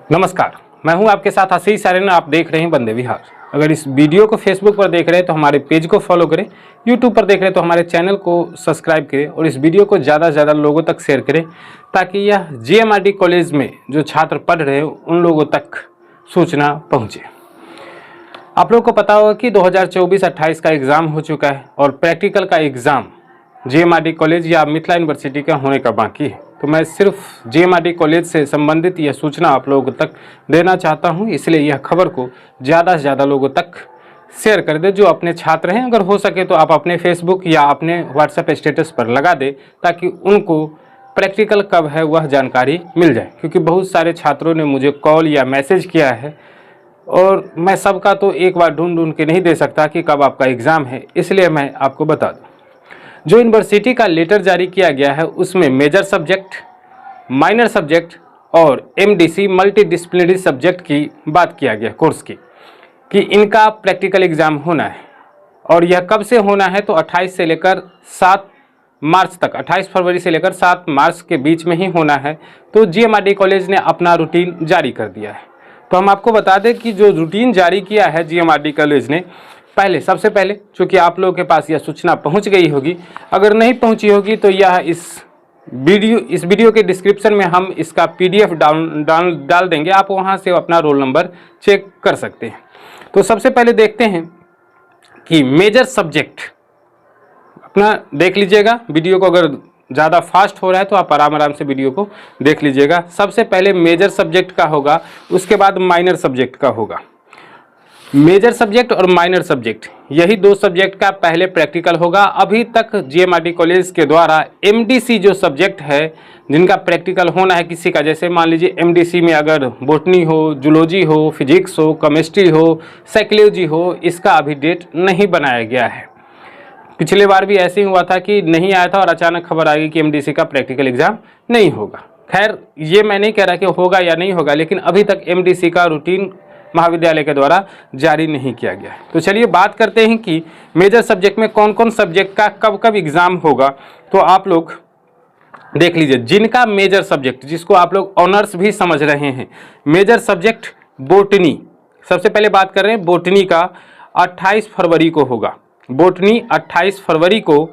नमस्कार, मैं हूं आपके साथ आशीष सारेन। आप देख रहे हैं वंदे विहार। अगर इस वीडियो को फेसबुक पर देख रहे हैं तो हमारे पेज को फॉलो करें, यूट्यूब पर देख रहे हैं तो हमारे चैनल को सब्सक्राइब करें और इस वीडियो को ज़्यादा से ज़्यादा लोगों तक शेयर करें ताकि यह जीएमआरडी कॉलेज में जो छात्र पढ़ रहे हैं उन लोगों तक सूचना पहुँचे। आप लोग को पता होगा कि 2024-28 का एग्ज़ाम हो चुका है और प्रैक्टिकल का एग्ज़ाम जीएमआरडी कॉलेज या मिथिला यूनिवर्सिटी का होने का बाकी है। तो मैं सिर्फ जीएमआरडी कॉलेज से संबंधित यह सूचना आप लोगों तक देना चाहता हूं, इसलिए यह खबर को ज़्यादा से ज़्यादा लोगों तक शेयर कर दे जो अपने छात्र हैं। अगर हो सके तो आप अपने फेसबुक या अपने व्हाट्सएप स्टेटस पर लगा दे ताकि उनको प्रैक्टिकल कब है वह जानकारी मिल जाए, क्योंकि बहुत सारे छात्रों ने मुझे कॉल या मैसेज किया है और मैं सबका तो एक बार ढूंढ के नहीं दे सकता कि कब आपका एग्ज़ाम है, इसलिए मैं आपको बता दूँ। जो यूनिवर्सिटी का लेटर जारी किया गया है उसमें मेजर सब्जेक्ट, माइनर सब्जेक्ट और एमडीसी मल्टी डिसिप्लिनरी सब्जेक्ट की बात किया गया कोर्स की कि इनका प्रैक्टिकल एग्ज़ाम होना है और यह कब से होना है तो 28 से लेकर 7 मार्च तक, 28 फरवरी से लेकर 7 मार्च के बीच में ही होना है। तो जीएमआरडी कॉलेज ने अपना रूटीन जारी कर दिया है। तो हम आपको बता दें कि जो रूटीन जारी किया है जीएमआरडी कॉलेज ने, सबसे पहले चूँकि आप लोगों के पास यह सूचना पहुंच गई होगी, अगर नहीं पहुंची होगी तो यह इस वीडियो के डिस्क्रिप्शन में हम इसका पीडीएफ डाल देंगे, आप वहां से अपना रोल नंबर चेक कर सकते हैं। तो सबसे पहले देखते हैं कि मेजर सब्जेक्ट अपना देख लीजिएगा। वीडियो को अगर ज़्यादा फास्ट हो रहा है तो आप आराम से वीडियो को देख लीजिएगा। सबसे पहले मेजर सब्जेक्ट का होगा, उसके बाद माइनर सब्जेक्ट का होगा। मेजर सब्जेक्ट और माइनर सब्जेक्ट यही दो सब्जेक्ट का पहले प्रैक्टिकल होगा। अभी तक जीएमआरडी कॉलेज के द्वारा एमडीसी जो सब्जेक्ट है जिनका प्रैक्टिकल होना है किसी का, जैसे मान लीजिए एमडीसी में अगर बोटनी हो, जूलॉजी हो, फिजिक्स हो, केमिस्ट्री हो, साइकोलॉजी हो, इसका अभी डेट नहीं बनाया गया है। पिछले बार भी ऐसे ही हुआ था कि नहीं आया था और अचानक खबर आ गई कि एमडीसी का प्रैक्टिकल एग्जाम नहीं होगा। खैर, ये मैं नहीं कह रहा कि होगा या नहीं होगा, लेकिन अभी तक एमडीसी का रूटीन महाविद्यालय के द्वारा जारी नहीं किया गया है। तो चलिए बात करते हैं कि मेजर सब्जेक्ट में कौन कौन सब्जेक्ट का कब कब एग्जाम होगा। तो आप लोग देख लीजिए, जिनका मेजर सब्जेक्ट, जिसको आप लोग ऑनर्स भी समझ रहे हैं, मेजर सब्जेक्ट बोटनी, सबसे पहले बात कर रहे हैं बोटनी का, 28 फरवरी को होगा। बोटनी 28 फरवरी को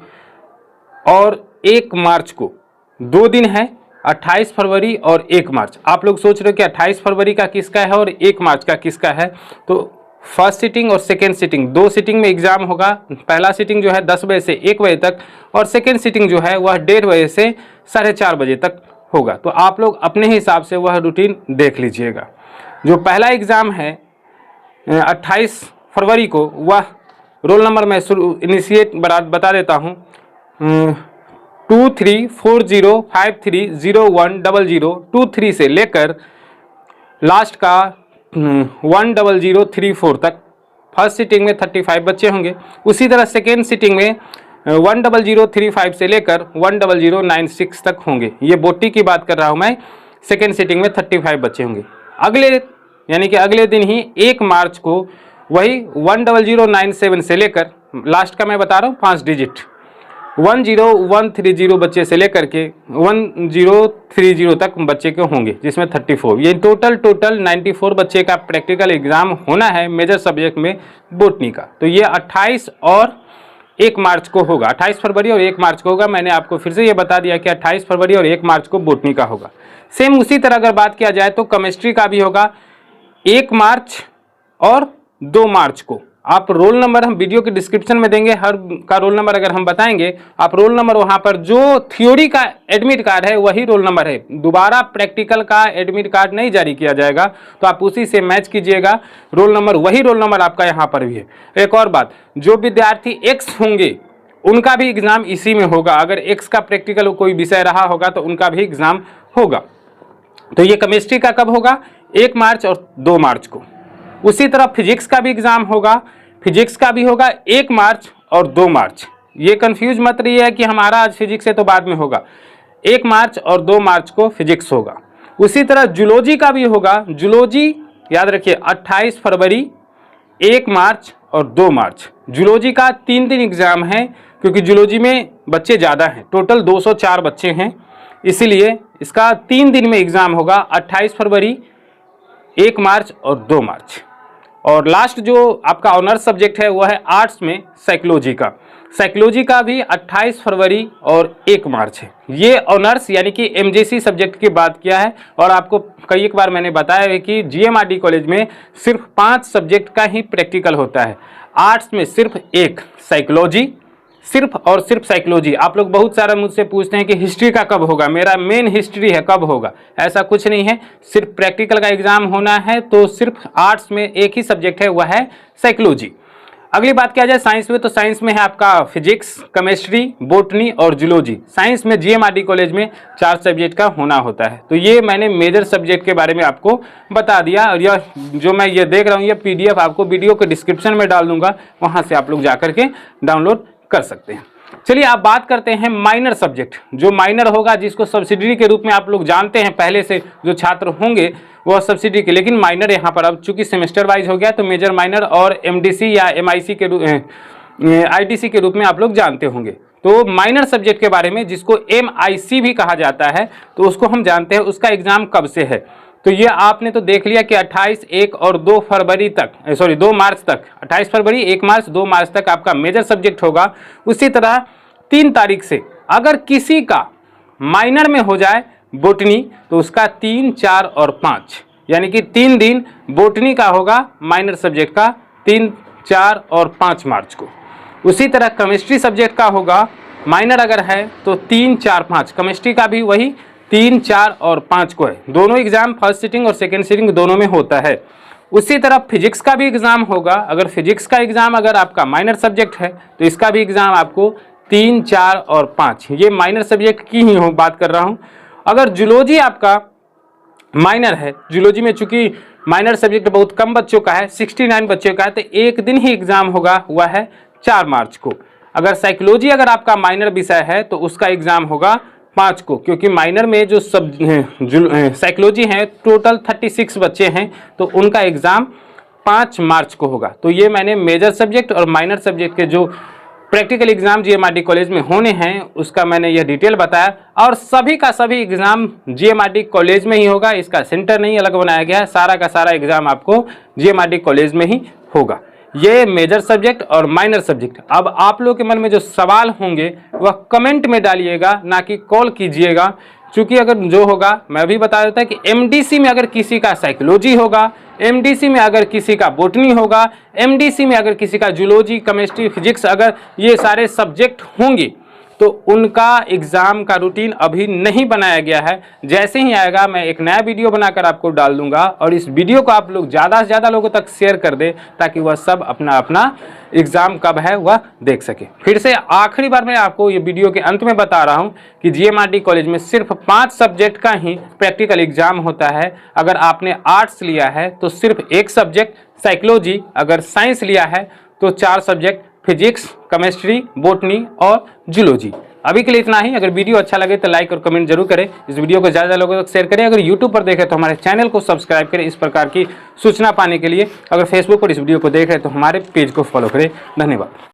और 1 मार्च को, 2 दिन है, 28 फरवरी और 1 मार्च। आप लोग सोच रहे हो कि 28 फरवरी का किसका है और 1 मार्च का किसका है। तो फर्स्ट सिटिंग और सेकेंड सिटिंग, 2 सिटिंग में एग्जाम होगा। पहला सिटिंग जो है 10 बजे से 1 बजे तक और सेकेंड सिटिंग जो है वह 1:30 बजे से 4:30 बजे तक होगा। तो आप लोग अपने हिसाब से वह रूटीन देख लीजिएगा। जो पहला एग्ज़ाम है 28 फरवरी को, वह रोल नंबर मैं इनिशिएट बता देता हूँ, 234053010023 से लेकर लास्ट का 10034 तक। फर्स्ट सिटिंग में 35 बच्चे होंगे। उसी तरह सेकेंड सिटिंग में 10035 से लेकर 10096 तक होंगे। ये बोटी की बात कर रहा हूँ मैं। सेकेंड सिटिंग में 35 बच्चे होंगे। यानी कि अगले दिन ही 1 मार्च को वही 10097 से लेकर लास्ट का मैं बता रहा हूँ 5 डिजिट 10130 बच्चे से लेकर के 1030 तक बच्चे के होंगे, जिसमें 34, ये टोटल 94 बच्चे का प्रैक्टिकल एग्जाम होना है मेजर सब्जेक्ट में बोटनी का। तो ये 28 और 1 मार्च को होगा। 28 फरवरी और 1 मार्च को होगा। मैंने आपको फिर से ये बता दिया कि 28 फरवरी और 1 मार्च को बोटनी का होगा। सेम उसी तरह अगर बात किया जाए तो केमिस्ट्री का भी होगा 1 मार्च और 2 मार्च को। आप रोल नंबर हम वीडियो के डिस्क्रिप्शन में देंगे, हर का रोल नंबर अगर हम बताएंगे, आप रोल नंबर वहां पर जो थ्योरी का एडमिट कार्ड है वही रोल नंबर है। दोबारा प्रैक्टिकल का एडमिट कार्ड नहीं जारी किया जाएगा, तो आप उसी से मैच कीजिएगा। रोल नंबर वही रोल नंबर आपका यहाँ पर भी है। एक और बात, जो विद्यार्थी एक्स होंगे उनका भी एग्जाम इसी में होगा। अगर एक्स का प्रैक्टिकल कोई विषय रहा होगा तो उनका भी एग्जाम होगा। तो ये केमिस्ट्री का कब होगा? 1 मार्च और 2 मार्च को। उसी तरह फिजिक्स का भी एग्जाम होगा। फिजिक्स का भी होगा 1 मार्च और 2 मार्च। ये कंफ्यूज मत रही है कि हमारा आज फिजिक्स है तो बाद में होगा। 1 मार्च और 2 मार्च को फिजिक्स होगा। उसी तरह जूलॉजी का भी होगा। जूलॉजी याद रखिए 28 फरवरी, 1 मार्च और 2 मार्च। जूलॉजी का 3 दिन एग्जाम है, क्योंकि जूलॉजी में बच्चे ज़्यादा हैं, टोटल 204 बच्चे हैं, इसीलिए इसका 3 दिन में एग्जाम होगा। 28 फरवरी, 1 मार्च और 2 मार्च। और लास्ट जो आपका ऑनर्स सब्जेक्ट है वो है आर्ट्स में साइकोलॉजी का। साइकोलॉजी का भी 28 फरवरी और 1 मार्च है। ये ऑनर्स यानी कि एमजेसी सब्जेक्ट की बात किया है। और आपको कई एक बार मैंने बताया है कि जीएमआरडी कॉलेज में सिर्फ 5 सब्जेक्ट का ही प्रैक्टिकल होता है। आर्ट्स में सिर्फ 1 साइकोलॉजी, सिर्फ और सिर्फ साइकोलॉजी। आप लोग बहुत सारा मुझसे पूछते हैं कि हिस्ट्री का कब होगा, मेरा मेन हिस्ट्री है, कब होगा। ऐसा कुछ नहीं है, सिर्फ प्रैक्टिकल का एग्जाम होना है। तो सिर्फ आर्ट्स में एक ही सब्जेक्ट है, वह है साइकोलॉजी। अगली बात किया जाए साइंस में, तो साइंस में है आपका फिजिक्स, केमिस्ट्री, बोटनी और जूलॉजी। साइंस में जीएमआरडी कॉलेज में 4 सब्जेक्ट का होना होता है। तो ये मैंने मेजर सब्जेक्ट के बारे में आपको बता दिया। और यह जो मैं ये देख रहा हूँ, ये पीडीएफ आपको वीडियो के डिस्क्रिप्शन में डाल दूंगा, वहाँ से आप लोग जा करके डाउनलोड कर सकते हैं। चलिए आप बात करते हैं माइनर सब्जेक्ट। जो माइनर होगा, जिसको सब्सिडरी के रूप में आप लोग जानते हैं, पहले से जो छात्र होंगे वह सब्सिडी के, लेकिन माइनर यहाँ पर अब चूंकि सेमेस्टर वाइज हो गया तो मेजर, माइनर और एमडीसी या एमआईसी के आईटीसी के रूप में आप लोग जानते होंगे। तो माइनर सब्जेक्ट के बारे में, जिसको एमआईसी भी कहा जाता है, तो उसको हम जानते हैं। उसका एग्जाम कब से है, तो ये आपने तो देख लिया कि 28, 1 और 2 फरवरी तक, 2 मार्च तक, 28 फरवरी, 1 मार्च, 2 मार्च तक आपका मेजर सब्जेक्ट होगा। उसी तरह 3 तारीख से अगर किसी का माइनर में हो जाए बोटनी, तो उसका 3, 4 और 5, यानी कि 3 दिन बोटनी का होगा माइनर सब्जेक्ट का, 3, 4 और 5 मार्च को। उसी तरह केमिस्ट्री सब्जेक्ट का होगा, माइनर अगर है तो 3, 4, 5, केमिस्ट्री का भी वही 3, 4 और 5 को है। दोनों एग्जाम फर्स्ट सिटिंग और सेकेंड सिटिंग दोनों में होता है। उसी तरह फिजिक्स का भी एग्जाम होगा। अगर फिजिक्स का एग्जाम अगर आपका माइनर सब्जेक्ट है तो इसका भी एग्जाम आपको 3, 4 और 5, ये माइनर सब्जेक्ट की ही बात कर रहा हूँ। अगर जूलॉजी आपका माइनर है, जूलॉजी में चूंकि माइनर सब्जेक्ट बहुत कम बच्चों का है, 69 बच्चों का है, तो एक दिन ही एग्जाम होगा, हुआ है 4 मार्च को। अगर साइकोलॉजी अगर आपका माइनर विषय है तो उसका एग्जाम होगा 5 को, क्योंकि माइनर में जो साइकोलॉजी है टोटल 36 बच्चे हैं, तो उनका एग्जाम 5 मार्च को होगा। तो ये मैंने मेजर सब्जेक्ट और माइनर सब्जेक्ट के जो प्रैक्टिकल एग्जाम जीएमआरडी कॉलेज में होने हैं उसका मैंने यह डिटेल बताया। और सभी का सभी एग्जाम जीएमआरडी कॉलेज में ही होगा, इसका सेंटर नहीं अलग बनाया गया है। सारा का सारा एग्जाम आपको जीएमआरडी कॉलेज में ही होगा। ये मेजर सब्जेक्ट और माइनर सब्जेक्ट। अब आप लोग के मन में जो सवाल होंगे वह कमेंट में डालिएगा, ना कि कॉल कीजिएगा। चूंकि अगर जो होगा, मैं भी बता देता कि एमडीसी में अगर किसी का साइकोलॉजी होगा, एमडीसी में अगर किसी का बोटनी होगा, एमडीसी में अगर किसी का जूलॉजी, केमिस्ट्री, फिजिक्स, अगर ये सारे सब्जेक्ट होंगे तो उनका एग्ज़ाम का रूटीन अभी नहीं बनाया गया है। जैसे ही आएगा मैं एक नया वीडियो बनाकर आपको डाल दूंगा। और इस वीडियो को आप लोग ज़्यादा से ज़्यादा लोगों तक शेयर कर दें, ताकि वह सब अपना अपना एग्ज़ाम कब है वह देख सके। फिर से आखिरी बार मैं आपको ये वीडियो के अंत में बता रहा हूँ कि जीएमआरडी कॉलेज में सिर्फ 5 सब्जेक्ट का ही प्रैक्टिकल एग्जाम होता है। अगर आपने आर्ट्स लिया है तो सिर्फ 1 सब्जेक्ट साइकोलॉजी, अगर साइंस लिया है तो 4 सब्जेक्ट फिजिक्स, केमिस्ट्री, बोटनी और जूलॉजी। अभी के लिए इतना ही। अगर वीडियो अच्छा लगे तो लाइक और कमेंट जरूर करें। इस वीडियो को ज़्यादा लोगों तक शेयर करें। अगर यूट्यूब पर देखें तो हमारे चैनल को सब्सक्राइब करें इस प्रकार की सूचना पाने के लिए। अगर फेसबुक पर इस वीडियो को देख रहे हैं तो हमारे पेज को फॉलो करें। धन्यवाद।